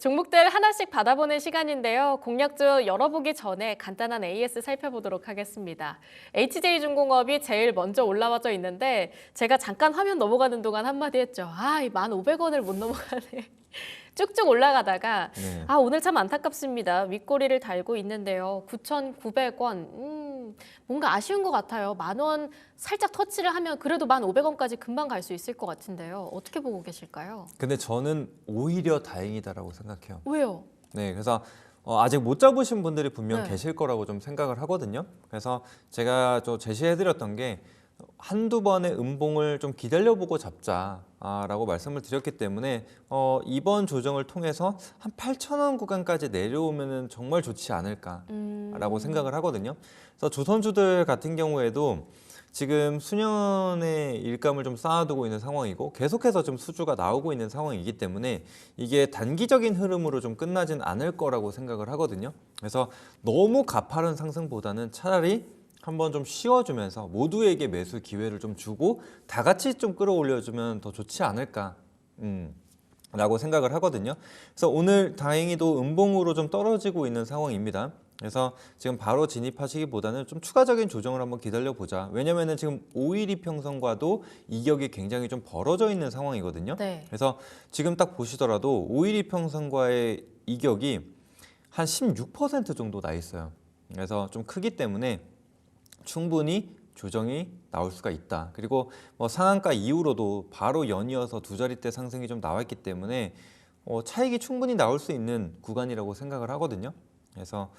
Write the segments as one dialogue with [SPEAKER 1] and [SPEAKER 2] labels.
[SPEAKER 1] 종목들 하나씩 받아보는 시간인데요. 공략주 열어보기 전에 간단한 AS 살펴보도록 하겠습니다. HJ중공업이 제일 먼저 올라와져 있는데 제가 잠깐 화면 넘어가는 동안 한마디 했죠. 이 1,500원을 못 넘어가네. 쭉쭉 올라가다가
[SPEAKER 2] 네.
[SPEAKER 1] 오늘 참 안타깝습니다. 윗꼬리를 달고 있는데요. 9,900원. 뭔가 아쉬운 것 같아요. 10,000원 살짝 터치를 하면 그래도 1,500원까지 금방 갈 수 있을 것 같은데요. 어떻게 보고 계실까요?
[SPEAKER 2] 근데 저는 오히려 다행이다라고 생각해요.
[SPEAKER 1] 왜요?
[SPEAKER 2] 네, 그래서 아직 못 잡으신 분들이 분명
[SPEAKER 1] 네.
[SPEAKER 2] 계실 거라고 좀 생각을 하거든요. 그래서 제가 좀 제시해드렸던 게 한두 번의 음봉을 좀 기다려보고 잡자라고 말씀을 드렸기 때문에 이번 조정을 통해서 한 8,000원 구간까지 내려오면 정말 좋지 않을까라고 생각을 하거든요. 그래서 조선주들 같은 경우에도 지금 수년의 일감을 좀 쌓아두고 있는 상황이고 계속해서 좀 수주가 나오고 있는 상황이기 때문에 이게 단기적인 흐름으로 좀 끝나진 않을 거라고 생각을 하거든요. 그래서 너무 가파른 상승보다는 차라리 한번 좀 쉬어주면서 모두에게 매수 기회를 좀 주고 다 같이 좀 끌어올려주면 더 좋지 않을까 라고 생각을 하거든요. 그래서 오늘 다행히도 음봉으로 좀 떨어지고 있는 상황입니다. 그래서 지금 바로 진입하시기보다는 좀 추가적인 조정을 한번 기다려보자. 왜냐면은 지금 5일 이평선과도 이격이 굉장히 좀 벌어져 있는 상황이거든요.
[SPEAKER 1] 네.
[SPEAKER 2] 그래서 지금 딱 보시더라도 5일 이평선과의 이격이 한 16% 정도 나 있어요. 그래서 좀 크기 때문에 충분히 조정이 나올 수가 있다. 그리고 상한가 이후로도 바로 연이어서 두 자릿대 상승이 좀 나왔기 때문에 차익이 충분히 나올 수 있는 구간이라고 생각을 하거든요. 그래서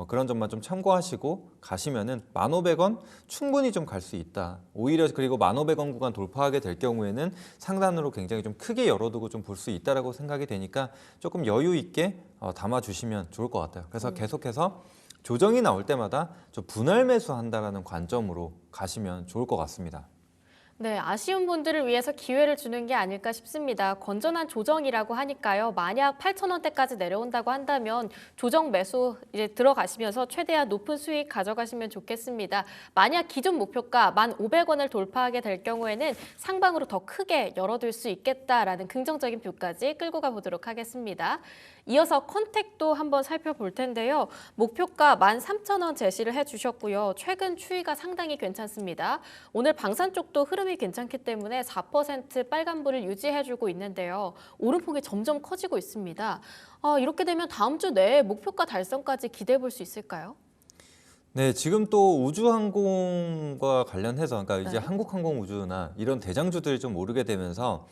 [SPEAKER 2] 그런 점만 좀 참고하시고 가시면은 1,500원 충분히 좀 갈 수 있다. 오히려 그리고 1,500원 구간 돌파하게 될 경우에는 상단으로 굉장히 좀 크게 열어두고 좀 볼 수 있다라고 생각이 되니까 조금 여유 있게 담아주시면 좋을 것 같아요. 그래서 계속해서 조정이 나올 때마다 좀 분할 매수한다라는 관점으로 가시면 좋을 것 같습니다.
[SPEAKER 1] 네, 아쉬운 분들을 위해서 기회를 주는 게 아닐까 싶습니다. 건전한 조정이라고 하니까요. 만약 8,000원대까지 내려온다고 한다면 조정 매수 이제 들어가시면서 최대한 높은 수익 가져가시면 좋겠습니다. 만약 기존 목표가 1,500원을 돌파하게 될 경우에는 상방으로 더 크게 열어둘 수 있겠다라는 긍정적인 뷰까지 끌고 가보도록 하겠습니다. 이어서 컨택도 한번 살펴볼 텐데요. 목표가 13,000원 제시를 해주셨고요. 최근 추이가 상당히 괜찮습니다. 오늘 방산 쪽도 흐름이 괜찮기 때문에 4% 빨간불을 유지해주고 있는데요. 오름폭이 점점 커지고 있습니다. 이렇게 되면 다음 주 내에 목표가 달성까지 기대해 볼 수 있을까요?
[SPEAKER 2] 네, 지금 또 우주항공과 관련해서 그러니까 이제
[SPEAKER 1] 네.
[SPEAKER 2] 한국항공우주나 이런 대장주들이 좀 오르게 되면서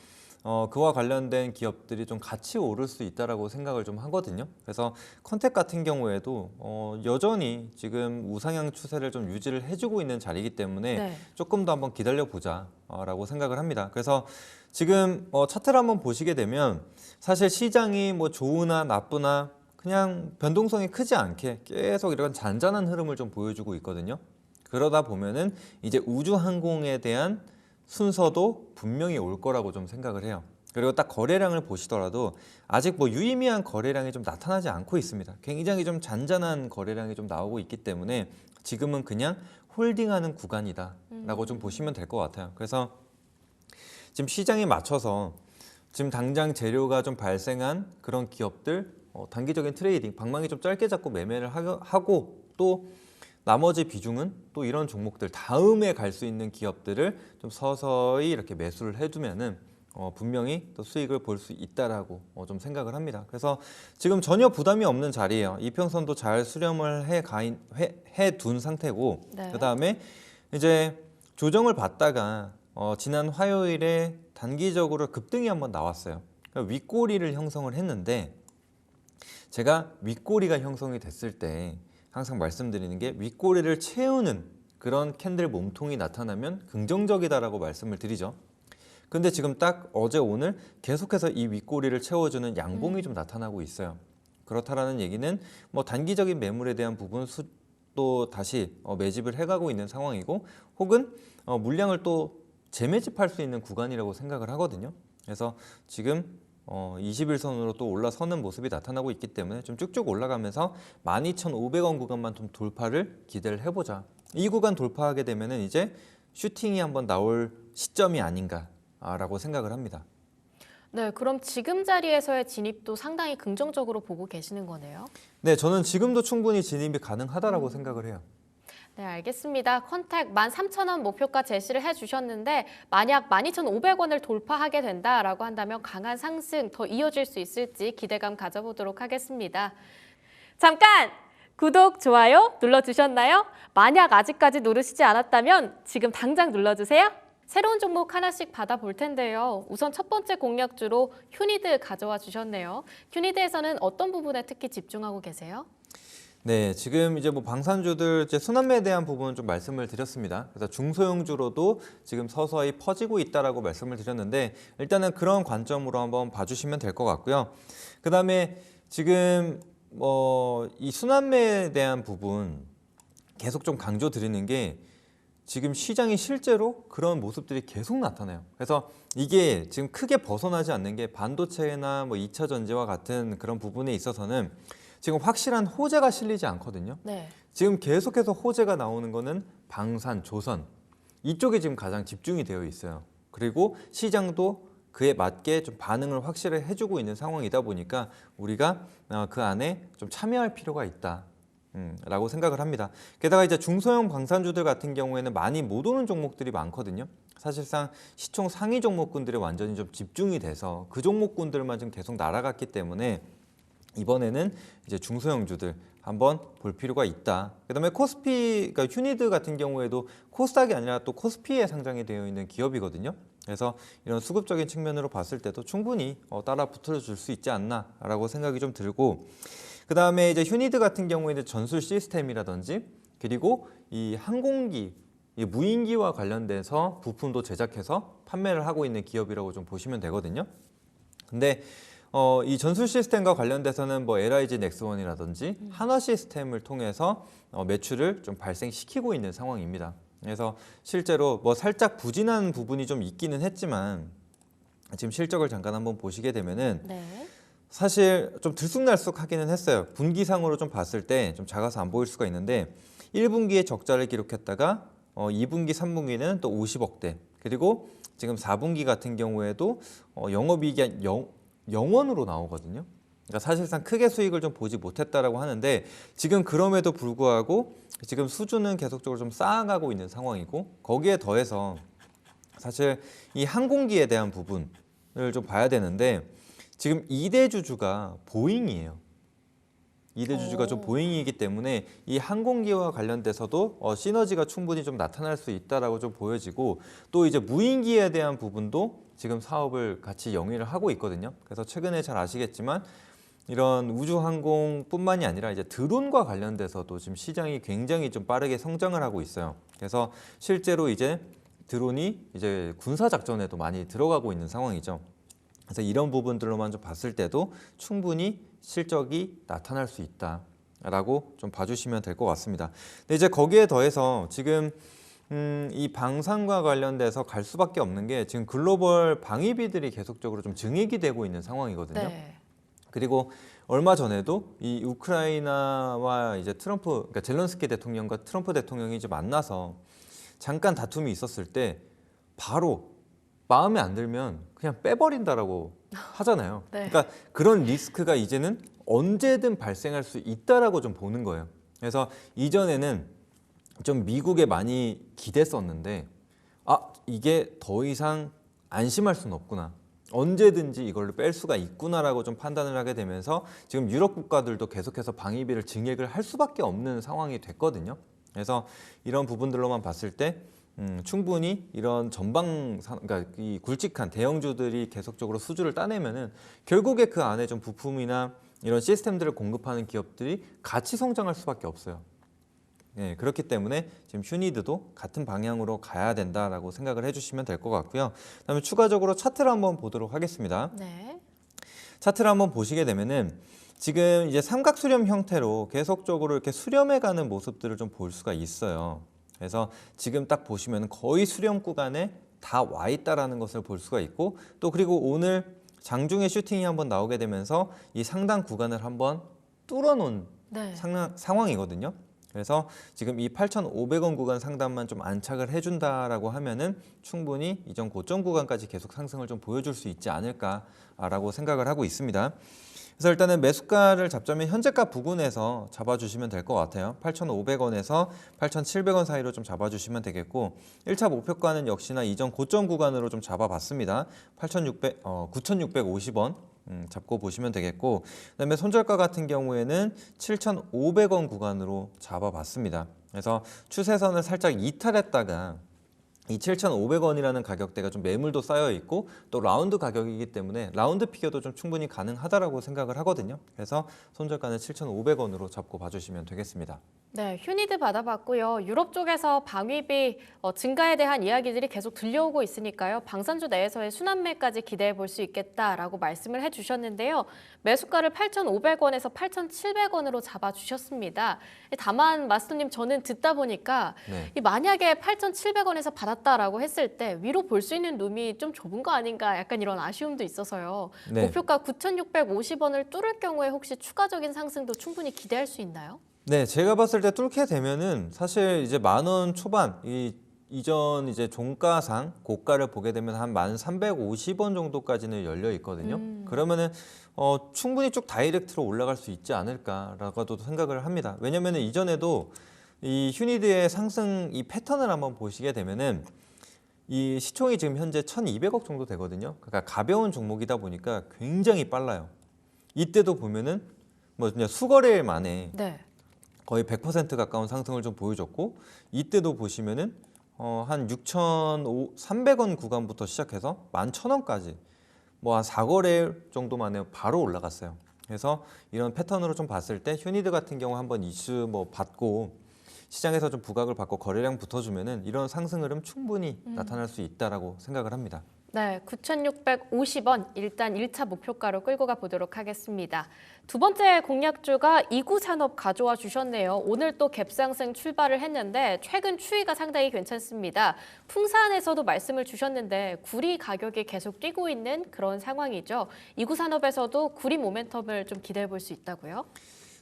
[SPEAKER 2] 그와 관련된 기업들이 좀 같이 오를 수 있다라고 생각을 좀 하거든요. 그래서 컨택 같은 경우에도 여전히 지금 우상향 추세를 좀 유지를 해주고 있는 자리이기 때문에
[SPEAKER 1] 네.
[SPEAKER 2] 조금 더 한번 기다려보자라고 생각을 합니다. 그래서 지금 차트를 한번 보시게 되면 사실 시장이 뭐 좋으나 나쁘나 그냥 변동성이 크지 않게 계속 이런 잔잔한 흐름을 좀 보여주고 있거든요. 그러다 보면은 이제 우주항공에 대한 순서도 분명히 올 거라고 좀 생각을 해요. 그리고 딱 거래량을 보시더라도 아직 뭐 유의미한 거래량이 좀 나타나지 않고 있습니다. 굉장히 좀 잔잔한 거래량이 좀 나오고 있기 때문에 지금은 그냥 홀딩하는 구간이다라고 좀 보시면 될 것 같아요. 그래서 지금 시장에 맞춰서 지금 당장 재료가 좀 발생한 그런 기업들 단기적인 트레이딩, 방망이 좀 짧게 잡고 매매를 하고 또 나머지 비중은 또 이런 종목들 다음에 갈 수 있는 기업들을 좀 서서히 이렇게 매수를 해두면은 분명히 또 수익을 볼 수 있다라고 좀 생각을 합니다. 그래서 지금 전혀 부담이 없는 자리예요. 이평선도 잘 수렴을 해둔 상태고
[SPEAKER 1] 네.
[SPEAKER 2] 그다음에 이제 조정을 받다가 지난 화요일에 단기적으로 급등이 한번 나왔어요. 그러니까 윗꼬리를 형성을 했는데 제가 윗꼬리가 형성이 됐을 때 항상 말씀드리는 게 윗꼬리를 채우는 그런 캔들 몸통이 나타나면 긍정적이다라고 말씀을 드리죠. 근데 지금 딱 어제 오늘 계속해서 이 윗꼬리를 채워주는 양봉이 좀 나타나고 있어요. 그렇다라는 얘기는 뭐 단기적인 매물에 대한 부분 또 다시 매집을 해가고 있는 상황이고 혹은 물량을 또 재매집할 수 있는 구간이라고 생각을 하거든요. 그래서 지금 21선으로 또 올라서는 모습이 나타나고 있기 때문에 좀 쭉쭉 올라가면서 12,500원 구간만 좀 돌파를 기대를 해보자. 이 구간 돌파하게 되면은 이제 슈팅이 한번 나올 시점이 아닌가라고 생각을 합니다.
[SPEAKER 1] 네, 그럼 지금 자리에서의 진입도 상당히 긍정적으로 보고 계시는 거네요.
[SPEAKER 2] 네, 저는 지금도 충분히 진입이 가능하다라고 생각을 해요.
[SPEAKER 1] 네, 알겠습니다. 컨택 13,000원 목표가 제시를 해주셨는데 만약 12,500원을 돌파하게 된다라고 한다면 강한 상승 더 이어질 수 있을지 기대감 가져보도록 하겠습니다. 잠깐! 구독, 좋아요 눌러주셨나요? 만약 아직까지 누르시지 않았다면 지금 당장 눌러주세요. 새로운 종목 하나씩 받아볼 텐데요. 우선 첫 번째 공략주로 휴니드 가져와 주셨네요. 휴니드에서는 어떤 부분에 특히 집중하고 계세요?
[SPEAKER 2] 네, 지금 이제 뭐 방산주들 이제 순환매에 대한 부분은 좀 말씀을 드렸습니다. 그래서 중소형주로도 지금 서서히 퍼지고 있다라고 말씀을 드렸는데 일단은 그런 관점으로 한번 봐주시면 될 것 같고요. 그다음에 지금 이 순환매에 대한 부분 계속 좀 강조 드리는 게 지금 시장이 실제로 그런 모습들이 계속 나타나요. 그래서 이게 지금 크게 벗어나지 않는 게 반도체나 뭐 2차 전지와 같은 그런 부분에 있어서는 지금 확실한 호재가 실리지 않거든요.
[SPEAKER 1] 네.
[SPEAKER 2] 지금 계속해서 호재가 나오는 거는 방산, 조선 이쪽에 지금 가장 집중이 되어 있어요. 그리고 시장도 그에 맞게 좀 반응을 확실히 해주고 있는 상황이다 보니까 우리가 그 안에 좀 참여할 필요가 있다. 라고 생각을 합니다. 게다가 이제 중소형 방산주들 같은 경우에는 많이 못 오는 종목들이 많거든요. 사실상 시총 상위 종목군들이 완전히 좀 집중이 돼서 그 종목군들만 지금 계속 날아갔기 때문에 이번에는 이제 중소형주들 한번 볼 필요가 있다. 그다음에 코스피, 그러니까 휴니드 같은 경우에도 코스닥이 아니라 또 코스피에 상장이 되어 있는 기업이거든요. 그래서 이런 수급적인 측면으로 봤을 때도 충분히 따라 붙어줄 수 있지 않나라고 생각이 좀 들고, 그다음에 이제 휴니드 같은 경우에는 전술 시스템이라든지 그리고 이 항공기, 이 무인기와 관련돼서 부품도 제작해서 판매를 하고 있는 기업이라고 좀 보시면 되거든요. 근데 이 전술 시스템과 관련돼서는 뭐 LIG 넥스원이라든지 한화 시스템을 통해서 매출을 좀 발생시키고 있는 상황입니다. 그래서 실제로 뭐 살짝 부진한 부분이 좀 있기는 했지만 지금 실적을 잠깐 한번 보시게 되면은
[SPEAKER 1] 네.
[SPEAKER 2] 사실 좀 들쑥날쑥하기는 했어요. 분기상으로 좀 봤을 때 좀 작아서 안 보일 수가 있는데 1분기에 적자를 기록했다가 2분기, 3분기는 또 50억대, 그리고 지금 4분기 같은 경우에도 영업이익이 0원으로 나오거든요. 그러니까 사실상 크게 수익을 좀 보지 못했다라고 하는데 지금 그럼에도 불구하고 지금 수준은 계속적으로 좀 쌓아가고 있는 상황이고, 거기에 더해서 사실 이 항공기에 대한 부분을 좀 봐야 되는데 지금 2대 주주가 보잉이에요. 2대 주주가 좀 보잉이기 때문에 이 항공기와 관련돼서도 시너지가 충분히 좀 나타날 수 있다라고 좀 보여지고, 또 이제 무인기에 대한 부분도 지금 사업을 같이 영위를 하고 있거든요. 그래서 최근에 잘 아시겠지만 이런 우주항공뿐만이 아니라 이제 드론과 관련돼서도 지금 시장이 굉장히 좀 빠르게 성장을 하고 있어요. 그래서 실제로 이제 드론이 이제 군사 작전에도 많이 들어가고 있는 상황이죠. 그래서 이런 부분들로만 좀 봤을 때도 충분히 실적이 나타날 수 있다라고 좀 봐주시면 될 것 같습니다. 근데 이제 거기에 더해서 지금 이 방산과 관련돼서 갈 수밖에 없는 게 지금 글로벌 방위비들이 계속적으로 좀 증액이 되고 있는 상황이거든요.
[SPEAKER 1] 네.
[SPEAKER 2] 그리고 얼마 전에도 이 우크라이나와 이제 그러니까 젤런스키 대통령과 트럼프 대통령이 이제 만나서 잠깐 다툼이 있었을 때 바로 마음에 안 들면 그냥 빼버린다라고 하잖아요.
[SPEAKER 1] 네.
[SPEAKER 2] 그러니까 그런 리스크가 이제는 언제든 발생할 수 있다라고 좀 보는 거예요. 그래서 이전에는 좀 미국에 많이 기댔었는데 이게 더 이상 안심할 수는 없구나. 언제든지 이걸로 뺄 수가 있구나라고 좀 판단을 하게 되면서 지금 유럽 국가들도 계속해서 방위비를 증액을 할 수밖에 없는 상황이 됐거든요. 그래서 이런 부분들로만 봤을 때 충분히 이런 그러니까 이 굵직한 대형주들이 계속적으로 수주를 따내면은 결국에 그 안에 좀 부품이나 이런 시스템들을 공급하는 기업들이 같이 성장할 수밖에 없어요. 네, 그렇기 때문에 지금 휴니드도 같은 방향으로 가야 된다라고 생각을 해주시면 될 것 같고요. 그다음에 추가적으로 차트를 한번 보도록 하겠습니다.
[SPEAKER 1] 네.
[SPEAKER 2] 차트를 한번 보시게 되면은 지금 이제 삼각 수렴 형태로 계속적으로 이렇게 수렴해가는 모습들을 좀 볼 수가 있어요. 그래서 지금 딱 보시면 거의 수렴 구간에 다 와 있다라는 것을 볼 수가 있고, 또 그리고 오늘 장중에 슈팅이 한번 나오게 되면서 이 상단 구간을 한번 뚫어놓은
[SPEAKER 1] 네.
[SPEAKER 2] 상황이거든요. 그래서 지금 이 8,500원 구간 상단만 좀 안착을 해준다라고 하면은 충분히 이전 고점 구간까지 계속 상승을 좀 보여줄 수 있지 않을까라고 생각을 하고 있습니다. 그래서 일단은 매수가를 잡자면 현재가 부근에서 잡아주시면 될 것 같아요. 8,500원에서 8,700원 사이로 좀 잡아주시면 되겠고 1차 목표가는 역시나 이전 고점 구간으로 좀 잡아봤습니다. 9,650원 잡고 보시면 되겠고 그다음에 손절가 같은 경우에는 7,500원 구간으로 잡아봤습니다. 그래서 추세선을 살짝 이탈했다가 이 7,500원이라는 가격대가 좀 매물도 쌓여 있고 또 라운드 가격이기 때문에 라운드 피겨도 좀 충분히 가능하다라고 생각을 하거든요. 그래서 손절가는 7,500원으로 잡고 봐주시면 되겠습니다.
[SPEAKER 1] 네, 휴니드 받아봤고요. 유럽 쪽에서 방위비 증가에 대한 이야기들이 계속 들려오고 있으니까요. 방산주 내에서의 순환매까지 기대해 볼 수 있겠다라고 말씀을 해주셨는데요. 매수가를 8,500원에서 8,700원으로 잡아주셨습니다. 다만 마스터님 저는 듣다 보니까
[SPEAKER 2] 네.
[SPEAKER 1] 이 만약에 8,700원에서 받았다라고 했을 때 위로 볼 수 있는 룸이 좀 좁은 거 아닌가 약간 이런 아쉬움도 있어서요.
[SPEAKER 2] 네.
[SPEAKER 1] 목표가 9,650원을 뚫을 경우에 혹시 추가적인 상승도 충분히 기대할 수 있나요?
[SPEAKER 2] 네, 제가 봤을 때 뚫게 되면은 사실 이제 10,000원 초반 이전 이제 종가상 고가를 보게 되면 한 1,350원 정도까지는 열려 있거든요. 그러면은 충분히 쭉 다이렉트로 올라갈 수 있지 않을까라고도 생각을 합니다. 왜냐면은 이전에도 이 휴니드의 상승 이 패턴을 한번 보시게 되면은 이 시총이 지금 현재 1,200억 정도 되거든요. 그러니까 가벼운 종목이다 보니까 굉장히 빨라요. 이때도 보면은 뭐 그냥 수거래일 만에
[SPEAKER 1] 네.
[SPEAKER 2] 거의 100% 가까운 상승을 좀 보여줬고 이때도 보시면은 한 6,300원 구간부터 시작해서 11,000원까지 뭐 한 4거래일 정도 만에 바로 올라갔어요. 그래서 이런 패턴으로 좀 봤을 때 휴니드 같은 경우 한번 이슈 뭐 받고 시장에서 좀 부각을 받고 거래량 붙어주면은 이런 상승 흐름 충분히 나타날 수 있다라고 생각을 합니다.
[SPEAKER 1] 네, 9,650원 일단 1차 목표가로 끌고 가 보도록 하겠습니다. 두 번째 공략주가 이구산업 가져와 주셨네요. 오늘 또 갭상승 출발을 했는데 최근 추이가 상당히 괜찮습니다. 풍산에서도 말씀을 주셨는데 구리 가격이 계속 뛰고 있는 그런 상황이죠. 이구산업에서도 구리 모멘텀을 좀 기대해 볼 수 있다고요?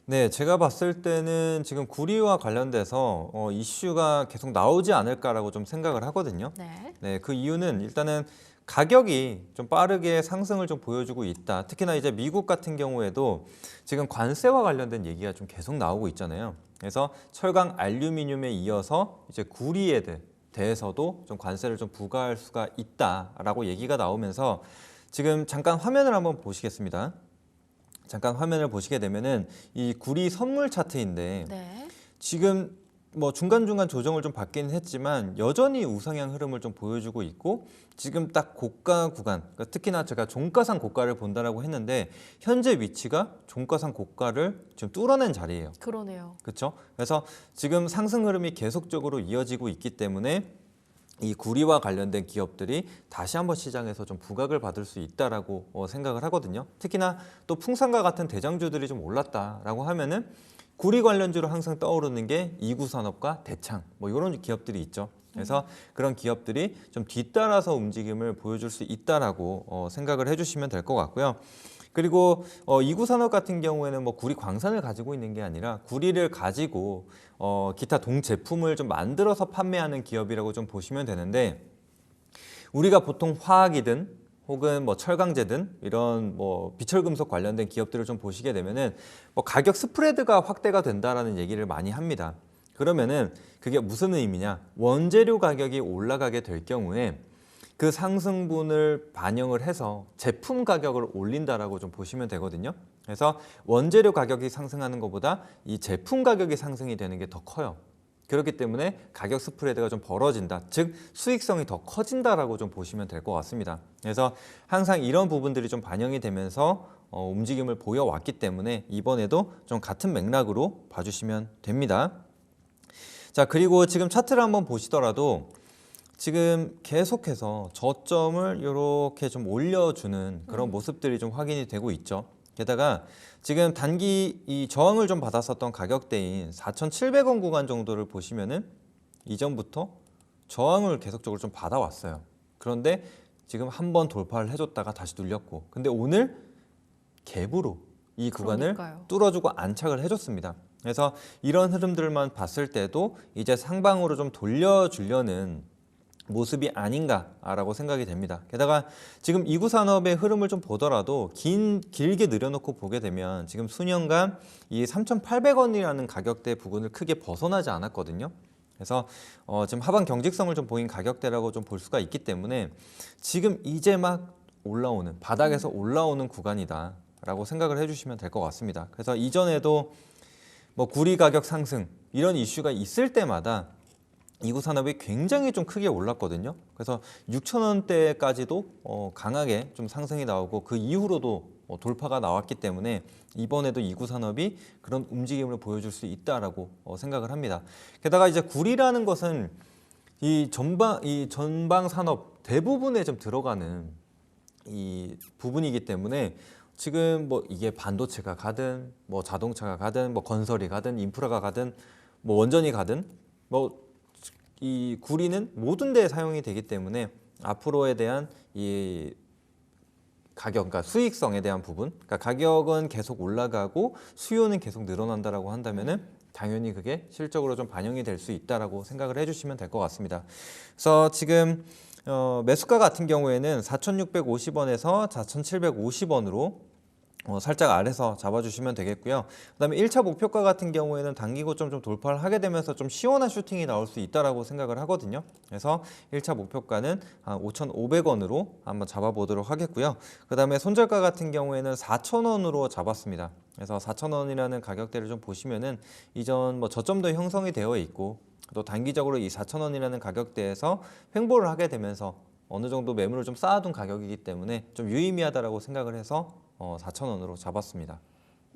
[SPEAKER 2] 네, 제가 봤을 때는 지금 구리와 관련돼서 이슈가 계속 나오지 않을까라고 좀 생각을 하거든요.
[SPEAKER 1] 네.
[SPEAKER 2] 네, 그 이유는 일단은 가격이 좀 빠르게 상승을 좀 보여주고 있다. 특히나 이제 미국 같은 경우에도 지금 관세와 관련된 얘기가 좀 계속 나오고 있잖아요. 그래서 철강, 알루미늄에 이어서 이제 구리에 대해서도 좀 관세를 좀 부과할 수가 있다라고 얘기가 나오면서 지금 잠깐 화면을 한번 보시겠습니다. 잠깐 화면을 보시게 되면은 이 구리 선물 차트인데
[SPEAKER 1] 네.
[SPEAKER 2] 지금 뭐 중간중간 조정을 좀 받기는 했지만 여전히 우상향 흐름을 좀 보여주고 있고 지금 딱 고가 구간, 그러니까 특히나 제가 종가상 고가를 본다라고 했는데 현재 위치가 종가상 고가를 지금 뚫어낸 자리예요.
[SPEAKER 1] 그러네요.
[SPEAKER 2] 그렇죠? 그래서 지금 상승 흐름이 계속적으로 이어지고 있기 때문에 이 구리와 관련된 기업들이 다시 한번 시장에서 좀 부각을 받을 수 있다라고 생각을 하거든요. 특히나 또 풍산과 같은 대장주들이 좀 올랐다라고 하면은 구리 관련주로 항상 떠오르는 게 이구산업과 대창 뭐 이런 기업들이 있죠. 그래서 그런 기업들이 좀 뒤따라서 움직임을 보여줄 수 있다라고 생각을 해주시면 될 것 같고요. 그리고 이구산업 같은 경우에는 뭐 구리 광산을 가지고 있는 게 아니라 구리를 가지고 기타 동제품을 좀 만들어서 판매하는 기업이라고 좀 보시면 되는데 우리가 보통 화학이든 혹은 뭐 철강제든 이런 뭐 비철금속 관련된 기업들을 좀 보시게 되면은 뭐 가격 스프레드가 확대가 된다라는 얘기를 많이 합니다. 그러면은 그게 무슨 의미냐? 원재료 가격이 올라가게 될 경우에 그 상승분을 반영을 해서 제품 가격을 올린다라고 좀 보시면 되거든요. 그래서 원재료 가격이 상승하는 것보다 이 제품 가격이 상승이 되는 게 더 커요. 그렇기 때문에 가격 스프레드가 좀 벌어진다. 즉 수익성이 더 커진다라고 좀 보시면 될 것 같습니다. 그래서 항상 이런 부분들이 좀 반영이 되면서 움직임을 보여왔기 때문에 이번에도 좀 같은 맥락으로 봐주시면 됩니다. 자, 그리고 지금 차트를 한번 보시더라도 지금 계속해서 저점을 이렇게 좀 올려주는 그런 모습들이 좀 확인이 되고 있죠. 게다가 지금 단기 이 저항을 좀 받았었던 가격대인 4,700원 구간 정도를 보시면은 이전부터 저항을 계속적으로 좀 받아왔어요. 그런데 지금 한번 돌파를 해줬다가 다시 눌렸고, 근데 오늘 갭으로 이 구간을
[SPEAKER 1] 그러니까요.
[SPEAKER 2] 뚫어주고 안착을 해줬습니다. 그래서 이런 흐름들만 봤을 때도 이제 상방으로 좀 돌려주려는 모습이 아닌가라고 생각이 됩니다. 게다가 지금 이구 산업의 흐름을 좀 보더라도 길게 늘여놓고 보게 되면 지금 수년간 이 3,800원이라는 가격대 부근을 크게 벗어나지 않았거든요. 그래서 지금 하방 경직성을 좀 보인 가격대라고 좀 볼 수가 있기 때문에 지금 이제 막 올라오는 바닥에서 올라오는 구간이다라고 생각을 해주시면 될 것 같습니다. 그래서 이전에도 뭐 구리 가격 상승 이런 이슈가 있을 때마다 이구 산업이 굉장히 좀 크게 올랐거든요. 그래서 6,000원대까지도 강하게 좀 상승이 나오고 그 이후로도 돌파가 나왔기 때문에 이번에도 이구 산업이 그런 움직임을 보여줄 수 있다라고 생각을 합니다. 게다가 이제 구리라는 것은 이 전방 산업 대부분에 좀 들어가는 이 부분이기 때문에 지금 뭐 이게 반도체가 가든 뭐 자동차가 가든 뭐 건설이 가든 인프라가 가든 뭐 원전이 가든 뭐 이 구리는 모든 데에 사용이 되기 때문에 앞으로에 대한 이 가격, 그러니까 수익성에 대한 부분, 그러니까 가격은 계속 올라가고 수요는 계속 늘어난다라고 한다면은 당연히 그게 실적으로 좀 반영이 될 수 있다라고 생각을 해주시면 될 것 같습니다. 그래서 지금 매수가 같은 경우에는 4,650원에서 4,750원으로 살짝 아래서 잡아주시면 되겠고요. 그다음에 1차 목표가 같은 경우에는 단기 고점 좀 돌파를 하게 되면서 좀 시원한 슈팅이 나올 수 있다라고 생각을 하거든요. 그래서 1차 목표가는 5,500원으로 한번 잡아보도록 하겠고요. 그다음에 손절가 같은 경우에는 4,000원으로 잡았습니다. 그래서 4,000원이라는 가격대를 좀 보시면은 이전 뭐 저점도 형성이 되어 있고 또 단기적으로 이 4,000원이라는 가격대에서 횡보를 하게 되면서 어느 정도 매물을 좀 쌓아둔 가격이기 때문에 좀 유의미하다라고 생각을 해서 4,000원으로 잡았습니다.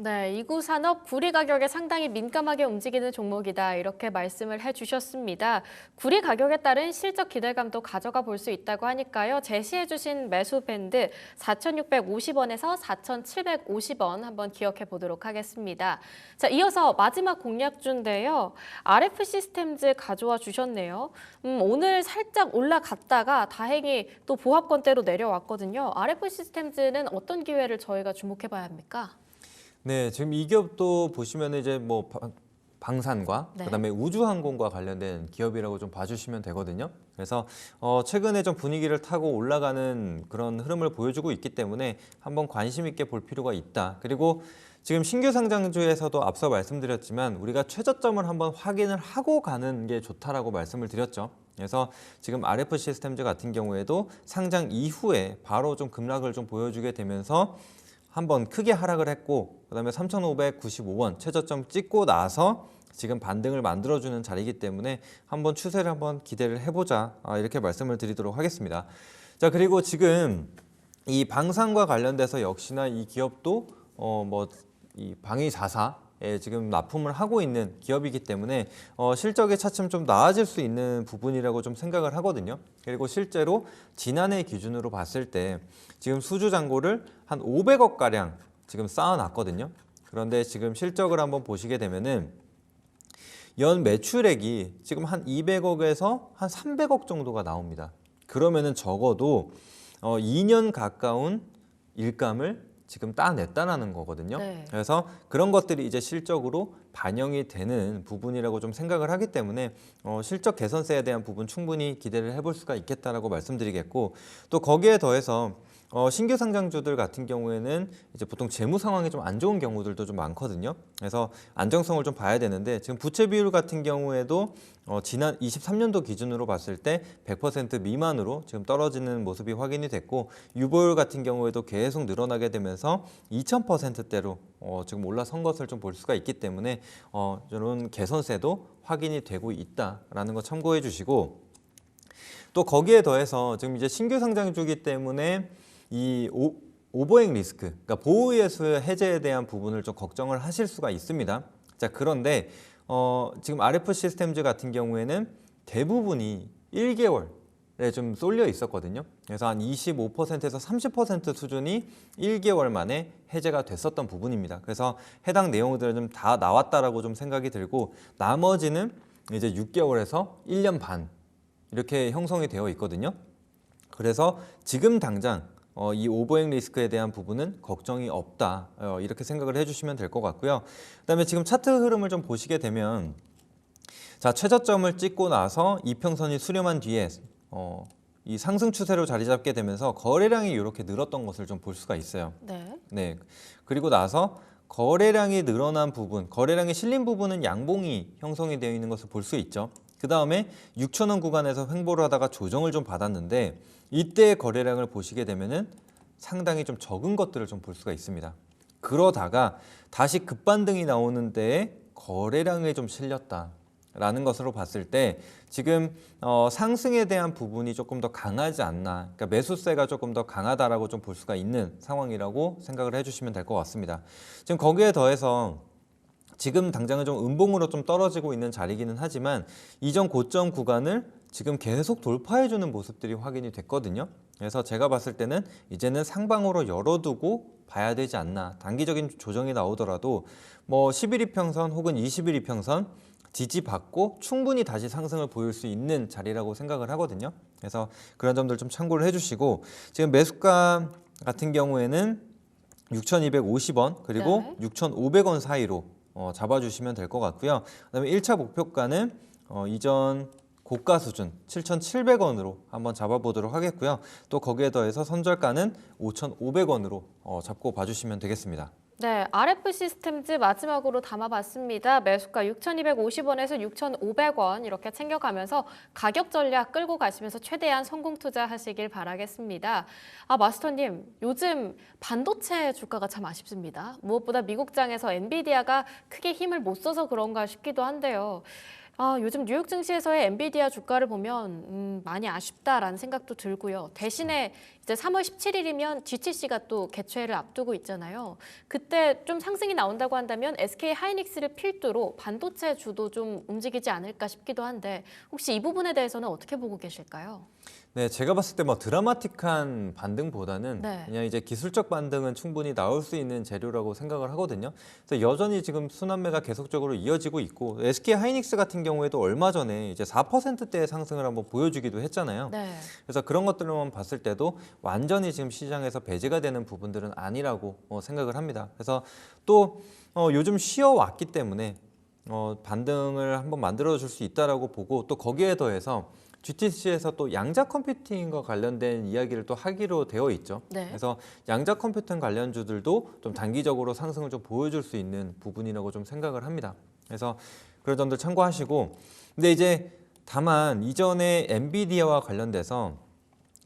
[SPEAKER 1] 네, 이구 산업 구리 가격에 상당히 민감하게 움직이는 종목이다 이렇게 말씀을 해주셨습니다. 구리 가격에 따른 실적 기대감도 가져가 볼 수 있다고 하니까요. 제시해주신 매수 밴드 4,650원에서 4,750원 한번 기억해 보도록 하겠습니다. 자, 이어서 마지막 공략주인데요. RF 시스템즈 가져와 주셨네요. 오늘 살짝 올라갔다가 다행히 또 보합권대로 내려왔거든요. RF 시스템즈는 어떤 기회를 저희가 주목해 봐야 합니까?
[SPEAKER 2] 네, 지금 이 기업도 보시면 이제 뭐 방산과
[SPEAKER 1] 네.
[SPEAKER 2] 그다음에 우주항공과 관련된 기업이라고 좀 봐주시면 되거든요. 그래서 최근에 좀 분위기를 타고 올라가는 그런 흐름을 보여주고 있기 때문에 한번 관심 있게 볼 필요가 있다. 그리고 지금 신규 상장주에서도 앞서 말씀드렸지만 우리가 최저점을 한번 확인을 하고 가는 게 좋다라고 말씀을 드렸죠. 그래서 지금 RF 시스템즈 같은 경우에도 상장 이후에 바로 좀 급락을 좀 보여주게 되면서 한번 크게 하락을 했고 그다음에 3,595원 최저점 찍고 나서 지금 반등을 만들어주는 자리이기 때문에 한번 추세를 한번 기대를 해보자 이렇게 말씀을 드리도록 하겠습니다. 자, 그리고 지금 이 방산과 관련돼서 역시나 이 기업도 이 방위 자사에 지금 납품을 하고 있는 기업이기 때문에 실적이 차츰 좀 나아질 수 있는 부분이라고 좀 생각을 하거든요. 그리고 실제로 지난해 기준으로 봤을 때 지금 수주 잔고를 한 500억 가량 지금 쌓아놨거든요. 그런데 지금 실적을 한번 보시게 되면은 연 매출액이 지금 한 200억에서 한 300억 정도가 나옵니다. 그러면은 적어도 2년 가까운 일감을 지금 따냈다라는 거거든요.
[SPEAKER 1] 네.
[SPEAKER 2] 그래서 그런 것들이 이제 실적으로 반영이 되는 부분이라고 좀 생각을 하기 때문에 실적 개선세에 대한 부분 충분히 기대를 해볼 수가 있겠다라고 말씀드리겠고 또 거기에 더해서 신규 상장주들 같은 경우에는 이제 보통 재무 상황이 좀 안 좋은 경우들도 좀 많거든요. 그래서 안정성을 좀 봐야 되는데 지금 부채 비율 같은 경우에도 지난 23년도 기준으로 봤을 때 100% 미만으로 지금 떨어지는 모습이 확인이 됐고 유보율 같은 경우에도 계속 늘어나게 되면서 2000%대로 지금 올라선 것을 좀 볼 수가 있기 때문에 이런 개선세도 확인이 되고 있다라는 거 참고해 주시고 또 거기에 더해서 지금 이제 신규 상장주기 때문에 이 오버행 리스크, 그러니까 보호예수 해제에 대한 부분을 좀 걱정을 하실 수가 있습니다. 자, 그런데 지금 RF 시스템즈 같은 경우에는 대부분이 1개월에 좀 쏠려 있었거든요. 그래서 한 25%에서 30% 수준이 1개월 만에 해제가 됐었던 부분입니다. 그래서 해당 내용들은 좀 다 나왔다라고 좀 생각이 들고 나머지는 이제 6개월에서 1년 반 이렇게 형성이 되어 있거든요. 그래서 지금 당장 이 오버행 리스크에 대한 부분은 걱정이 없다. 이렇게 생각을 해주시면 될 것 같고요. 그다음에 지금 차트 흐름을 좀 보시게 되면 자, 최저점을 찍고 나서 이평선이 수렴한 뒤에 이 상승 추세로 자리 잡게 되면서 거래량이 이렇게 늘었던 것을 좀 볼 수가 있어요.
[SPEAKER 1] 네.
[SPEAKER 2] 네. 그리고 나서 거래량이 늘어난 부분, 거래량이 실린 부분은 양봉이 형성이 되어 있는 것을 볼 수 있죠. 그 다음에 6,000원 구간에서 횡보를 하다가 조정을 좀 받았는데 이때 거래량을 보시게 되면은 상당히 좀 적은 것들을 좀 볼 수가 있습니다. 그러다가 다시 급반등이 나오는 때에 거래량이 좀 실렸다라는 것으로 봤을 때 지금 상승에 대한 부분이 조금 더 강하지 않나, 그러니까 매수세가 조금 더 강하다라고 좀 볼 수가 있는 상황이라고 생각을 해주시면 될 것 같습니다. 지금 거기에 더해서 지금 당장은 좀 음봉으로 좀 떨어지고 있는 자리기는 하지만 이전 고점 구간을 지금 계속 돌파해주는 모습들이 확인이 됐거든요. 그래서 제가 봤을 때는 이제는 상방으로 열어두고 봐야 되지 않나. 단기적인 조정이 나오더라도 뭐 10일 이평선 혹은 20일 이평선 지지받고 충분히 다시 상승을 보일 수 있는 자리라고 생각을 하거든요. 그래서 그런 점들 좀 참고를 해주시고 지금 매수가 같은 경우에는 6,250원 그리고
[SPEAKER 1] 네.
[SPEAKER 2] 6,500원 사이로 잡아주시면 될 것 같고요. 그다음에 1차 목표가는 이전 고가 수준 7,700원으로 한번 잡아보도록 하겠고요. 또 거기에 더해서 선절가는 5,500원으로 잡고 봐주시면 되겠습니다.
[SPEAKER 1] 네, RF 시스템즈 마지막으로 담아봤습니다. 매수가 6,250원에서 6,500원 이렇게 챙겨가면서 가격 전략 끌고 가시면서 최대한 성공 투자하시길 바라겠습니다. 마스터님, 요즘 반도체 주가가 참 아쉽습니다. 무엇보다 미국장에서 엔비디아가 크게 힘을 못 써서 그런가 싶기도 한데요. 요즘 뉴욕 증시에서의 엔비디아 주가를 보면 많이 아쉽다라는 생각도 들고요. 대신에 이제 3월 17일이면 GTC가 또 개최를 앞두고 있잖아요. 그때 좀 상승이 나온다고 한다면 SK 하이닉스를 필두로 반도체 주도 좀 움직이지 않을까 싶기도 한데 혹시 이 부분에 대해서는 어떻게 보고 계실까요?
[SPEAKER 2] 네, 제가 봤을 때 뭐 드라마틱한 반등보다는
[SPEAKER 1] 네.
[SPEAKER 2] 그냥 이제 기술적 반등은 충분히 나올 수 있는 재료라고 생각을 하거든요. 그래서 여전히 지금 순환매가 계속적으로 이어지고 있고 SK 하이닉스 같은 경우에도 얼마 전에 이제 4%대의 상승을 한번 보여주기도 했잖아요.
[SPEAKER 1] 네.
[SPEAKER 2] 그래서 그런 것들만 봤을 때도 완전히 지금 시장에서 배제가 되는 부분들은 아니라고 생각을 합니다. 그래서 또 요즘 쉬어왔기 때문에 반등을 한번 만들어줄 수 있다라고 보고 또 거기에 더해서 GTC에서 또 양자 컴퓨팅과 관련된 이야기를 또 하기로 되어 있죠.
[SPEAKER 1] 네.
[SPEAKER 2] 그래서 양자 컴퓨팅 관련주들도 좀 단기적으로 상승을 좀 보여줄 수 있는 부분이라고 좀 생각을 합니다. 그래서 그런 점들 참고하시고, 근데 이제 다만 이전에 엔비디아와 관련돼서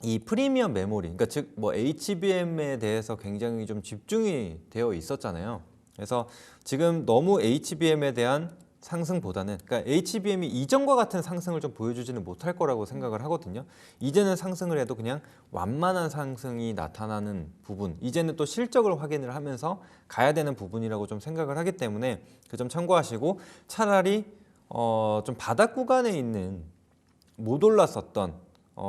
[SPEAKER 2] 이 프리미엄 메모리, 그러니까 즉 뭐 HBM에 대해서 굉장히 좀 집중이 되어 있었잖아요. 그래서 지금 너무 HBM에 대한 상승보다는, 그러니까 HBM이 이전과 같은 상승을 좀 보여주지는 못할 거라고 생각을 하거든요. 이제는 상승을 해도 그냥 완만한 상승이 나타나는 부분, 이제는 또 실적을 확인을 하면서 가야 되는 부분이라고 좀 생각을 하기 때문에 그 점 참고하시고 차라리 좀 바닥 구간에 있는 못 올랐었던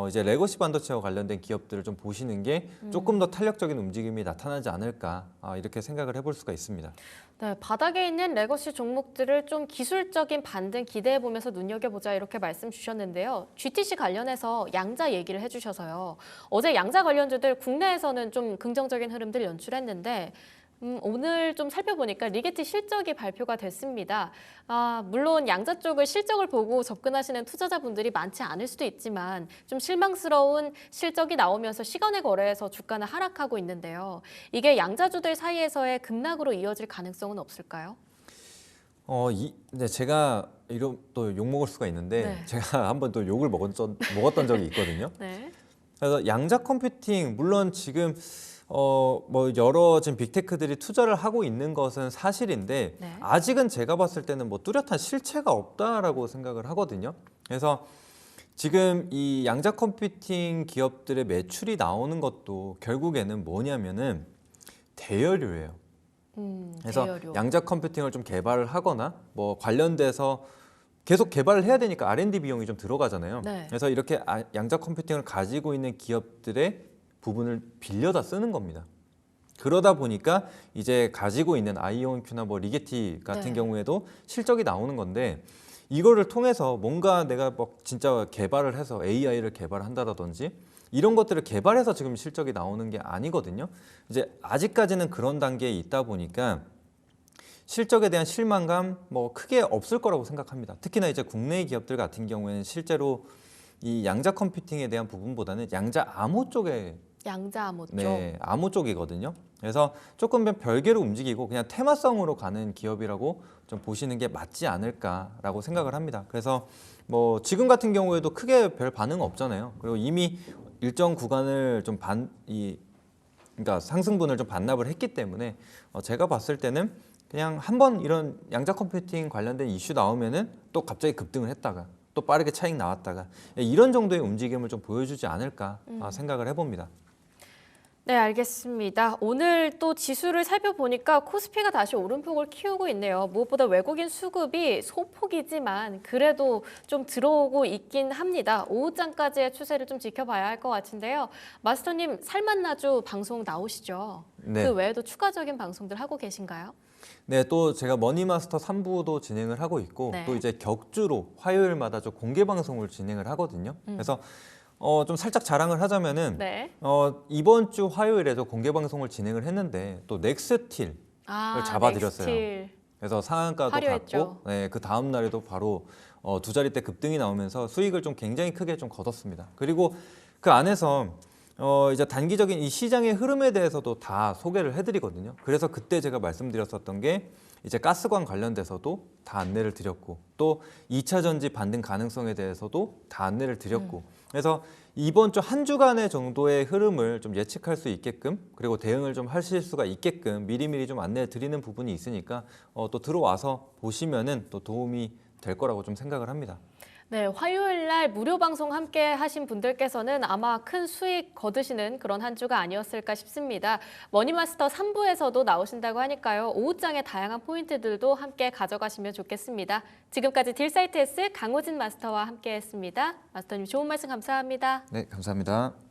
[SPEAKER 2] 이제 레거시 반도체와 관련된 기업들을 좀 보시는 게 조금 더 탄력적인 움직임이 나타나지 않을까 이렇게 생각을 해볼 수가 있습니다.
[SPEAKER 1] 네, 바닥에 있는 레거시 종목들을 좀 기술적인 반등 기대해 보면서 눈여겨보자 이렇게 말씀 주셨는데요. GTC 관련해서 양자 얘기를 해주셔서요. 어제 양자 관련주들 국내에서는 좀 긍정적인 흐름들 연출했는데 오늘 좀 살펴보니까 리게티 실적이 발표가 됐습니다. 물론 양자 쪽을 실적을 보고 접근하시는 투자자분들이 많지 않을 수도 있지만 좀 실망스러운 실적이 나오면서 시간의 거래에서 주가는 하락하고 있는데요. 이게 양자주들 사이에서의 급락으로 이어질 가능성은 없을까요?
[SPEAKER 2] 네, 제가 또 욕 먹을 수가 있는데
[SPEAKER 1] 네.
[SPEAKER 2] 제가 한번 또 욕을 먹었던 적이 있거든요.
[SPEAKER 1] 네.
[SPEAKER 2] 그래서 양자 컴퓨팅 물론 지금 뭐 여러 지금 빅테크들이 투자를 하고 있는 것은 사실인데
[SPEAKER 1] 네.
[SPEAKER 2] 아직은 제가 봤을 때는 뭐 뚜렷한 실체가 없다라고 생각을 하거든요. 그래서 지금 이 양자 컴퓨팅 기업들의 매출이 나오는 것도 결국에는 뭐냐면은 대여료예요. 그래서
[SPEAKER 1] 대여료.
[SPEAKER 2] 양자 컴퓨팅을 좀 개발을 하거나 뭐 관련돼서 계속 개발을 해야 되니까 R&D 비용이 좀 들어가잖아요.
[SPEAKER 1] 네.
[SPEAKER 2] 그래서 이렇게 양자 컴퓨팅을 가지고 있는 기업들의 부분을 빌려다 쓰는 겁니다. 그러다 보니까 이제 가지고 있는 아이온큐나 뭐 리게티 같은
[SPEAKER 1] 네.
[SPEAKER 2] 경우에도 실적이 나오는 건데 이거를 통해서 뭔가 내가 뭐 진짜 개발을 해서 AI를 개발한다라든지 이런 것들을 개발해서 지금 실적이 나오는 게 아니거든요. 이제 아직까지는 그런 단계에 있다 보니까 실적에 대한 실망감 뭐 크게 없을 거라고 생각합니다. 특히나 이제 국내 기업들 같은 경우에는 실제로 이 양자 컴퓨팅에 대한 부분보다는 양자 암호 쪽에
[SPEAKER 1] 양자암호 쪽.
[SPEAKER 2] 네, 암호 쪽이거든요. 그래서 조금 별개로 움직이고 그냥 테마성으로 가는 기업이라고 좀 보시는 게 맞지 않을까라고 생각을 합니다. 그래서 뭐 지금 같은 경우에도 크게 별 반응 없잖아요. 그리고 이미 일정 구간을 좀 그러니까 상승분을 좀 반납을 했기 때문에 제가 봤을 때는 그냥 한번 이런 양자 컴퓨팅 관련된 이슈 나오면은 또 갑자기 급등을 했다가 또 빠르게 차익 나왔다가 이런 정도의 움직임을 좀 보여주지 않을까 생각을 해봅니다.
[SPEAKER 1] 네, 알겠습니다. 오늘 또 지수를 살펴보니까 코스피가 다시 오름폭을 키우고 있네요. 무엇보다 외국인 수급이 소폭이지만 그래도 좀 들어오고 있긴 합니다. 오후장까지의 추세를 좀 지켜봐야 할 것 같은데요. 마스터님, 살만나주 방송 나오시죠?
[SPEAKER 2] 네.
[SPEAKER 1] 그 외에도 추가적인 방송들 하고 계신가요?
[SPEAKER 2] 네, 또 제가 머니마스터 3부도 진행을 하고 있고
[SPEAKER 1] 네.
[SPEAKER 2] 또 이제 격주로 화요일마다 좀 공개 방송을 진행을 하거든요. 그래서 좀 살짝 자랑을 하자면은
[SPEAKER 1] 네.
[SPEAKER 2] 이번 주 화요일에도 공개 방송을 진행을 했는데 또 넥스틸을 잡아드렸어요.
[SPEAKER 1] 넥스틸.
[SPEAKER 2] 그래서 상한가도
[SPEAKER 1] 화려했죠.
[SPEAKER 2] 갔고, 네, 그 다음 날에도 바로 두 자릿대 급등이 나오면서 수익을 좀 굉장히 크게 좀 거뒀습니다. 그리고 그 안에서 이제 단기적인 이 시장의 흐름에 대해서도 다 소개를 해드리거든요. 그래서 그때 제가 말씀드렸었던 게 이제 가스관 관련돼서도 다 안내를 드렸고 또 2차 전지 반등 가능성에 대해서도 다 안내를 드렸고 그래서 이번 주 한 주간의 정도의 흐름을 좀 예측할 수 있게끔 그리고 대응을 좀 하실 수가 있게끔 미리미리 좀 안내 드리는 부분이 있으니까 또 들어와서 보시면은 또 도움이 될 거라고 좀 생각을 합니다.
[SPEAKER 1] 네, 화요일 날 무료 방송 함께 하신 분들께서는 아마 큰 수익 거두시는 그런 한 주가 아니었을까 싶습니다. 머니마스터 3부에서도 나오신다고 하니까요. 오후장의 다양한 포인트들도 함께 가져가시면 좋겠습니다. 지금까지 딜사이트 S 강호진 마스터와 함께했습니다. 마스터님 좋은 말씀 감사합니다.
[SPEAKER 2] 네, 감사합니다.